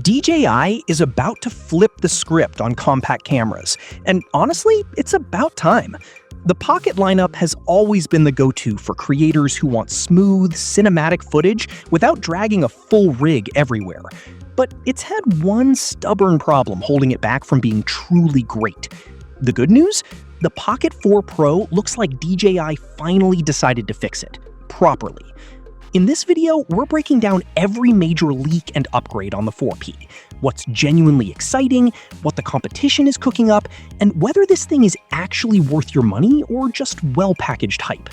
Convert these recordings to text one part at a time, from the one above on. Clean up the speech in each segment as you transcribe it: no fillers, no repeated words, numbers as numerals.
DJI is about to flip the script on compact cameras, and honestly, it's about time. The Pocket lineup has always been the go-to for creators who want smooth, cinematic footage without dragging a full rig everywhere. But it's had one stubborn problem holding it back from being truly great. The good news? The Pocket 4 Pro looks like DJI finally decided to fix it, properly. In this video, we're breaking down every major leak and upgrade on the 4P, what's genuinely exciting, what the competition is cooking up, and whether this thing is actually worth your money or just well-packaged hype.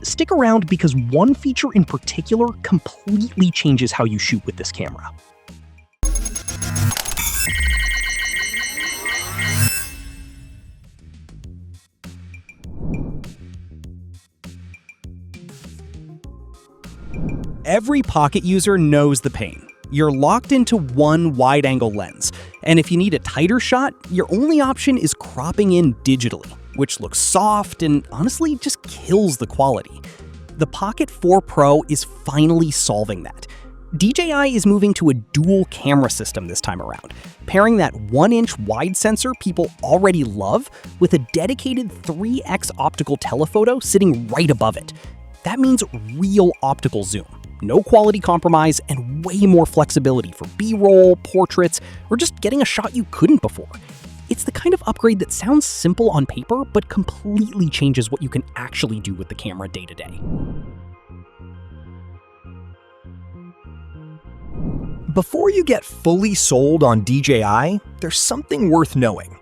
Stick around because one feature in particular completely changes how you shoot with this camera. Every Pocket user knows the pain. You're locked into one wide-angle lens, and if you need a tighter shot, your only option is cropping in digitally, which looks soft and honestly just kills the quality. The Pocket 4 Pro is finally solving that. DJI is moving to a dual camera system this time around, pairing that 1-inch wide sensor people already love with a dedicated 3x optical telephoto sitting right above it. That means real optical zoom, no quality compromise, and way more flexibility for B-roll, portraits, or just getting a shot you couldn't before. It's the kind of upgrade that sounds simple on paper, but completely changes what you can actually do with the camera day to day. Before you get fully sold on DJI, there's something worth knowing.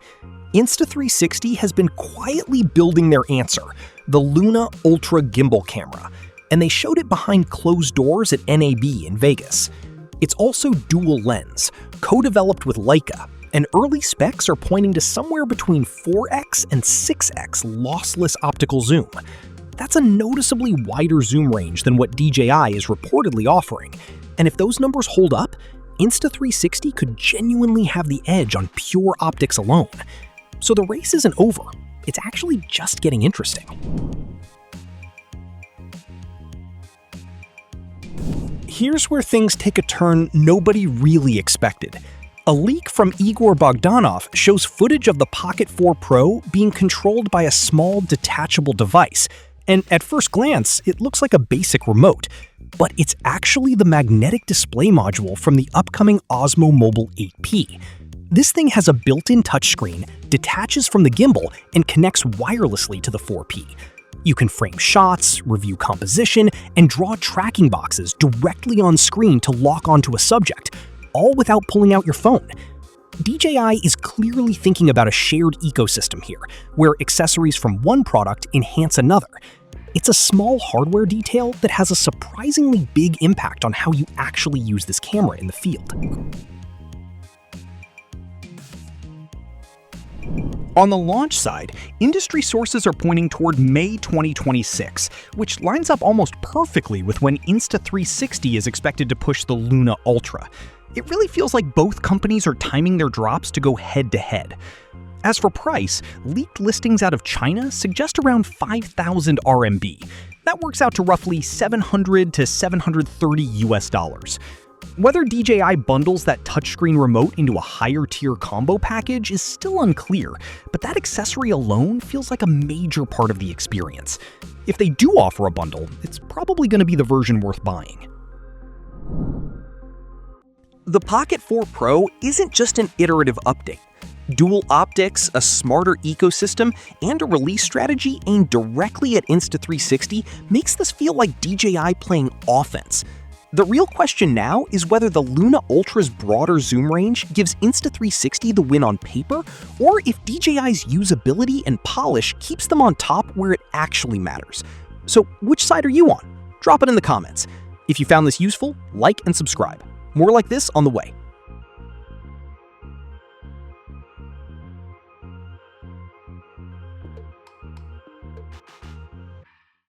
Insta360 has been quietly building their answer, the Luna Ultra gimbal camera, and they showed it behind closed doors at NAB in Vegas. It's also dual lens, co-developed with Leica, and early specs are pointing to somewhere between 4x and 6x lossless optical zoom. That's a noticeably wider zoom range than what DJI is reportedly offering, and if those numbers hold up, Insta360 could genuinely have the edge on pure optics alone. So the race isn't over, it's actually just getting interesting. Here's where things take a turn nobody really expected. A leak from Igor Bogdanov shows footage of the Pocket 4 Pro being controlled by a small detachable device, and at first glance, it looks like a basic remote, but it's actually the magnetic display module from the upcoming Osmo Mobile 8P. This thing has a built-in touchscreen, detaches from the gimbal, and connects wirelessly to the 4P. You can frame shots, review composition, and draw tracking boxes directly on screen to lock onto a subject, all without pulling out your phone. DJI is clearly thinking about a shared ecosystem here, where accessories from one product enhance another. It's a small hardware detail that has a surprisingly big impact on how you actually use this camera in the field. On the launch side, industry sources are pointing toward May 2026, which lines up almost perfectly with when Insta360 is expected to push the Luna Ultra. It really feels like both companies are timing their drops to go head-to-head. As for price, leaked listings out of China suggest around 5,000 RMB. That works out to roughly $700 to $730 US. Whether DJI bundles that touchscreen remote into a higher-tier combo package is still unclear, but that accessory alone feels like a major part of the experience. If they do offer a bundle, it's probably going to be the version worth buying. The Pocket 4 Pro isn't just an iterative update. Dual optics, a smarter ecosystem, and a release strategy aimed directly at Insta360 makes this feel like DJI playing offense. The real question now is whether the Luna Ultra's broader zoom range gives Insta360 the win on paper, or if DJI's usability and polish keeps them on top where it actually matters. So which side are you on? Drop it in the comments. If you found this useful, like and subscribe. More like this on the way.